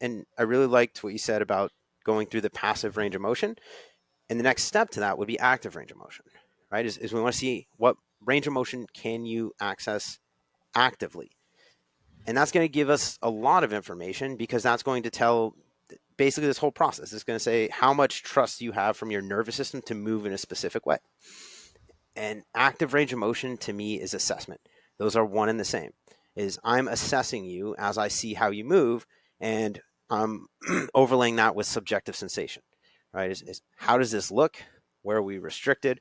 And I really liked what you said about going through the passive range of motion. And the next step to that would be active range of motion, right? Is we want to see what range of motion can you access actively. And that's going to give us a lot of information because that's going to tell basically this whole process. It's going to say how much trust you have from your nervous system to move in a specific way. And active range of motion to me is assessment. Those are one and the same. Is I'm assessing you as I see how you move, and I'm overlaying that with subjective sensation, right? Is how does this look? Where are we restricted?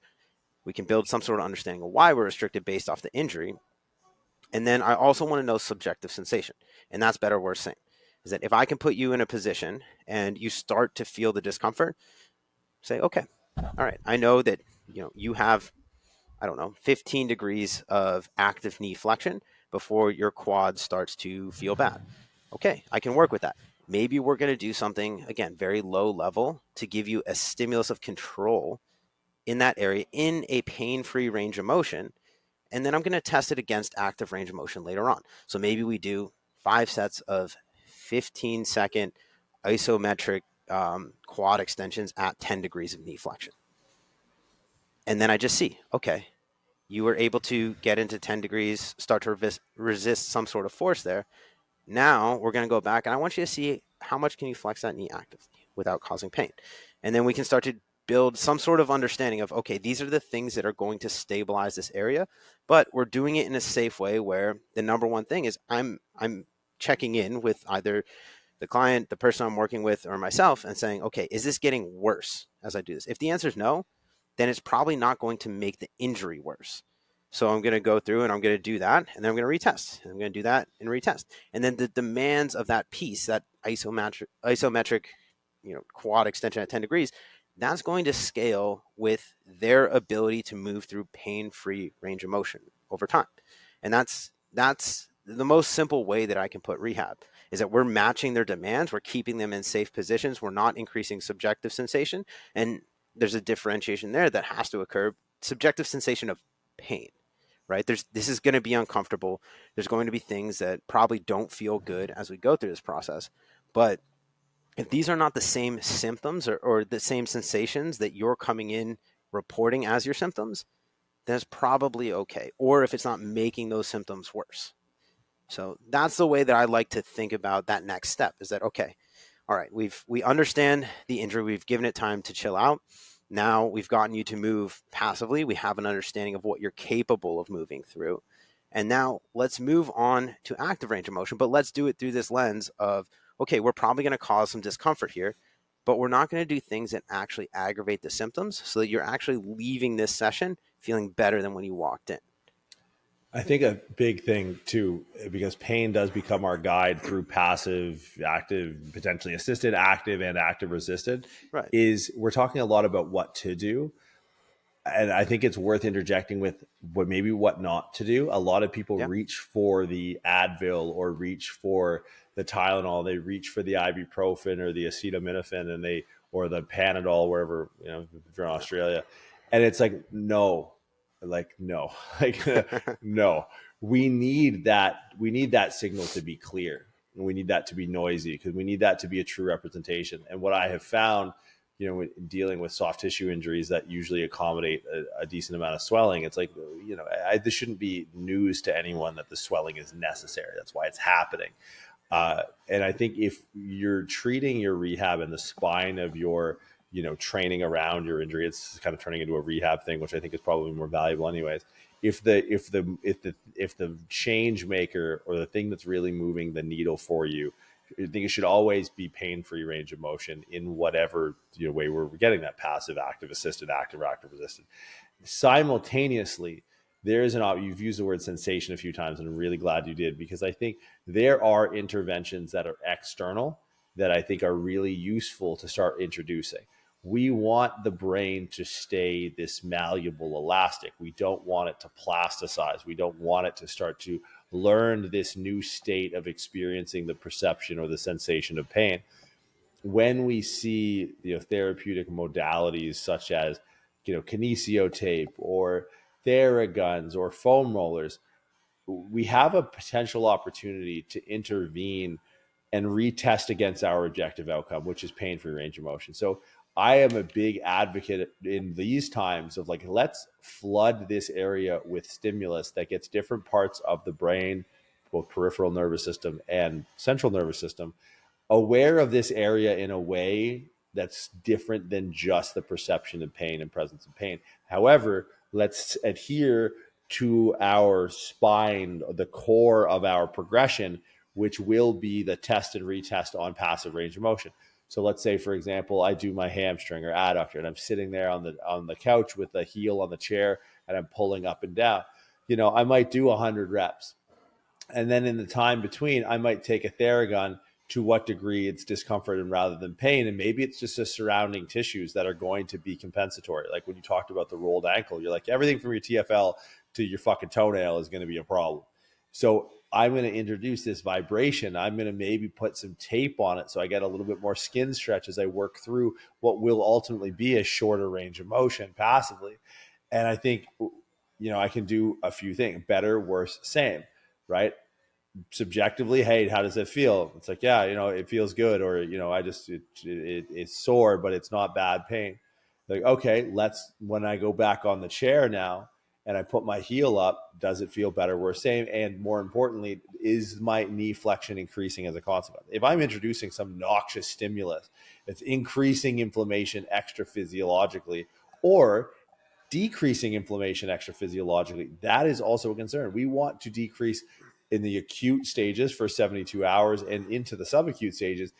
We can build some sort of understanding of why we're restricted based off the injury. And then I also want to know subjective sensation. And that's better worse same. Is that if I can put you in a position and you start to feel the discomfort, say, okay, all right, I know that you have, I don't know, 15 degrees of active knee flexion before your quad starts to feel bad. Okay, I can work with that. Maybe we're going to do something, again, very low level to give you a stimulus of control in that area in a pain-free range of motion. And then I'm going to test it against active range of motion later on. So maybe we do 5 sets of 15-second isometric quad extensions at 10 degrees of knee flexion. And then I just see, okay, you were able to get into 10 degrees, start to resist some sort of force there. Now we're going to go back, and I want you to see how much can you flex that knee actively without causing pain. And then we can start to build some sort of understanding of, okay, these are the things that are going to stabilize this area, but we're doing it in a safe way where the number one thing is I'm checking in with either the client, the person I'm working with, or myself and saying, okay, is this getting worse as I do this? If the answer is no, then it's probably not going to make the injury worse. So I'm going to go through and I'm going to do that, and then I'm going to retest. And I'm going to do that and retest. And then the demands of that piece, that isometric quad extension at 10 degrees, that's going to scale with their ability to move through pain-free range of motion over time. And that's the most simple way that I can put rehab, is that we're matching their demands. We're keeping them in safe positions. We're not increasing subjective sensation. And there's a differentiation there that has to occur. Subjective sensation of pain, right? This is going to be uncomfortable. There's going to be things that probably don't feel good as we go through this process. But if these are not the same symptoms or the same sensations that you're coming in reporting as your symptoms, then it's probably okay. Or if it's not making those symptoms worse. So that's the way that I like to think about that next step, is that, okay, all right, we understand the injury. We've given it time to chill out. Now we've gotten you to move passively. We have an understanding of what you're capable of moving through. And now let's move on to active range of motion, but let's do it through this lens of, okay, we're probably going to cause some discomfort here, but we're not going to do things that actually aggravate the symptoms so that you're actually leaving this session feeling better than when you walked in. I think a big thing too, because pain does become our guide through passive, active, potentially assisted, active, and active resisted, Right. is we're talking a lot about what to do. And I think it's worth interjecting with what not to do. A lot of people reach for the Advil or reach for the Tylenol. They reach for the ibuprofen or the acetaminophen or the Panadol, wherever, if you're in Australia. And it's like, no, no, no, we need that signal to be clear. And we need that to be noisy, because we need that to be a true representation. And what I have found, in dealing with soft tissue injuries that usually accommodate a decent amount of swelling, it's like, this shouldn't be news to anyone that the swelling is necessary. That's why it's happening. And I think if you're treating your rehab in the spine of your, training around your injury, it's kind of turning into a rehab thing, which I think is probably more valuable anyways. If the change maker or the thing that's really moving the needle for you, I think it should always be pain-free range of motion in whatever way we're getting that: passive, active, assisted, active, or active resisted. Simultaneously, you've used the word sensation a few times, and I'm really glad you did, because I think there are interventions that are external that I think are really useful to start introducing. We want the brain to stay this malleable elastic. We don't want it to plasticize. We don't want it to start to learn this new state of experiencing the perception or the sensation of pain. When we see therapeutic modalities such as kinesio tape or Theraguns or foam rollers, we have a potential opportunity to intervene and retest against our objective outcome, which is pain-free range of motion. So I am a big advocate in these times of like, let's flood this area with stimulus that gets different parts of the brain, both peripheral nervous system and central nervous system, aware of this area in a way that's different than just the perception of pain and presence of pain. However, let's adhere to our spine, the core of our progression, which will be the test and retest on passive range of motion. So let's say, for example, I do my hamstring or adductor, and I'm sitting there on the couch with the heel on the chair, and I'm pulling up and down. I might do 100 reps, and then in the time between, I might take a Theragun to what degree it's discomfort and rather than pain. And maybe it's just the surrounding tissues that are going to be compensatory. Like when you talked about the rolled ankle, you're like, everything from your TFL to your fucking toenail is going to be a problem. So I'm going to introduce this vibration. I'm going to maybe put some tape on it so I get a little bit more skin stretch as I work through what will ultimately be a shorter range of motion passively. And I think, I can do a few things: better, worse, same, right? Subjectively, hey, how does it feel? It's like, yeah, it feels good, or it's sore, but it's not bad pain. Like, okay, when I go back on the chair now and I put my heel up, does it feel better, worse, same? And more importantly, is my knee flexion increasing as a consequence? If I'm introducing some noxious stimulus that's increasing inflammation extra physiologically, or decreasing inflammation extra physiologically, that is also a concern. We want to decrease in the acute stages for 72 hours and into the subacute stages.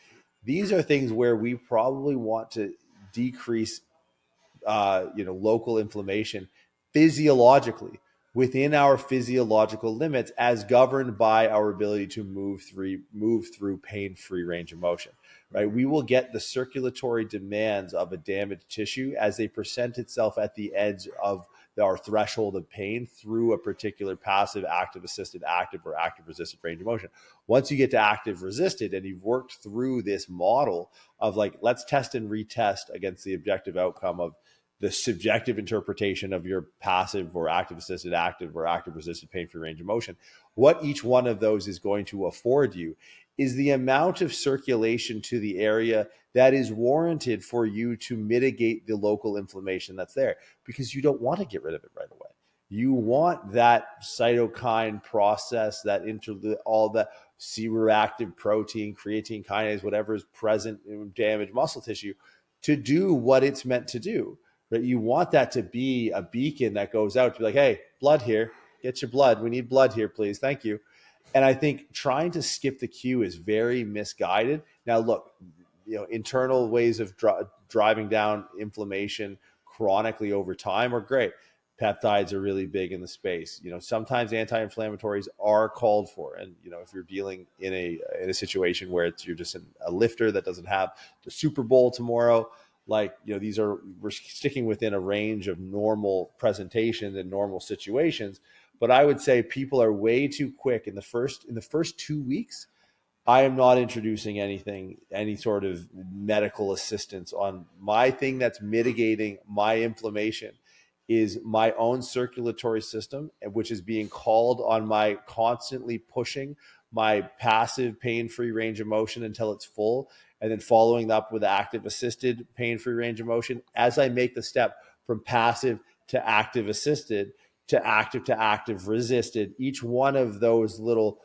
These are things where we probably want to decrease local inflammation physiologically within our physiological limits, as governed by our ability to move through pain-free range of motion. Right? We will get the circulatory demands of a damaged tissue as they present itself at the edge of our threshold of pain through a particular passive, active assisted, active, or active resisted range of motion. Once you get to active resisted and you've worked through this model of like, let's test and retest against the objective outcome of the subjective interpretation of your passive or active assisted, active, or active resisted pain-free range of motion, what each one of those is going to afford you is the amount of circulation to the area that is warranted for you to mitigate the local inflammation that's there, because you don't want to get rid of it right away. You want that cytokine process, all that C-reactive protein, creatine kinase, whatever is present in damaged muscle tissue, to do what it's meant to do. Right? You want that to be a beacon that goes out to be like, hey, blood here, get your blood. We need blood here, please. Thank you. And I think trying to skip the cue is very misguided. Now, look, internal ways of driving down inflammation chronically over time are great. Peptides are really big in the space. Sometimes anti-inflammatories are called for. And, if you're dealing in a situation where you're just a lifter that doesn't have the Super Bowl tomorrow, we're sticking within a range of normal presentations and normal situations. But I would say people are way too quick in the first 2 weeks. I am not introducing any sort of medical assistance on my thing that's mitigating my inflammation is my own circulatory system, which is being called on my constantly pushing my passive pain-free range of motion until it's full, and then following up with active assisted pain-free range of motion as I make the step from passive to active assisted to active resisted. Each one of those little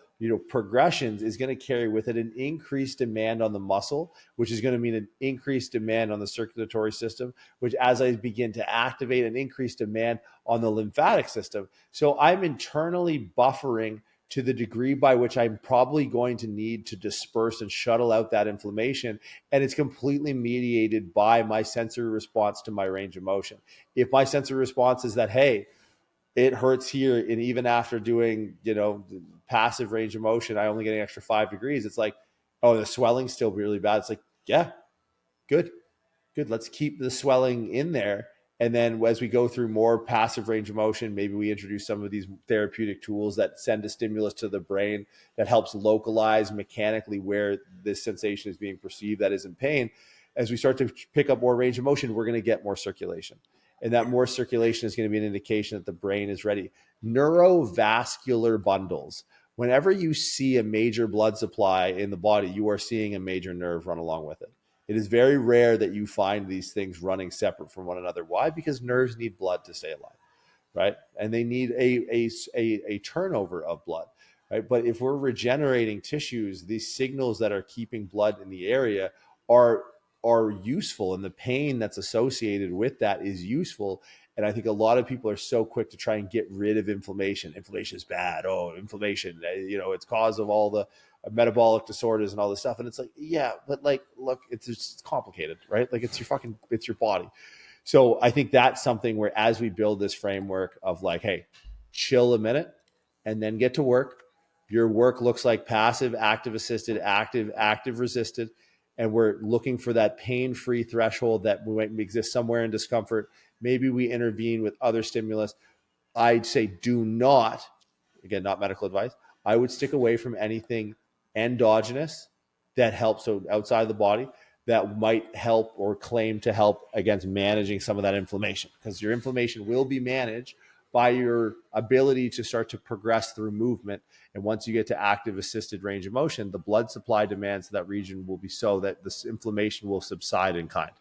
progressions is going to carry with it an increased demand on the muscle, which is going to mean an increased demand on the circulatory system, which as I begin to activate, an increased demand on the lymphatic system. So I'm internally buffering to the degree by which I'm probably going to need to disperse and shuttle out that inflammation. And it's completely mediated by my sensory response to my range of motion. If my sensory response is that, hey, it hurts here, and even after doing, passive range of motion, I only get an extra 5 degrees. It's like, oh, the swelling's still really bad. It's like, yeah, good. Let's keep the swelling in there. And then as we go through more passive range of motion, maybe we introduce some of these therapeutic tools that send a stimulus to the brain that helps localize mechanically where this sensation is being perceived that isn't pain. As we start to pick up more range of motion, we're going to get more circulation. And that more circulation is going to be an indication that the brain is ready. Neurovascular bundles. Whenever you see a major blood supply in the body, you are seeing a major nerve run along with it. It is very rare that you find these things running separate from one another. Why? Because nerves need blood to stay alive, right? And they need a turnover of blood, right? But if we're regenerating tissues, these signals that are keeping blood in the area are are useful, and the pain that's associated with that is useful. And I think a lot of people are so quick to try and get rid of inflammation. Inflammation is bad. Oh, inflammation, it's cause of all the metabolic disorders and all this stuff. And it's like, yeah, but like, look, it's complicated, right? Like it's your body. So I think that's something where, as we build this framework of like, hey, chill a minute and then get to work. Your work looks like passive, active assisted, active resisted. And we're looking for that pain-free threshold that might exist somewhere in discomfort. Maybe we intervene with other stimulus. I'd say do not, again, not medical advice, I would stick away from anything endogenous that helps, so outside the body, that might help or claim to help against managing some of that inflammation, because your inflammation will be managed by your ability to start to progress through movement. And once you get to active assisted range of motion, the blood supply demands to that region will be so that this inflammation will subside in kind.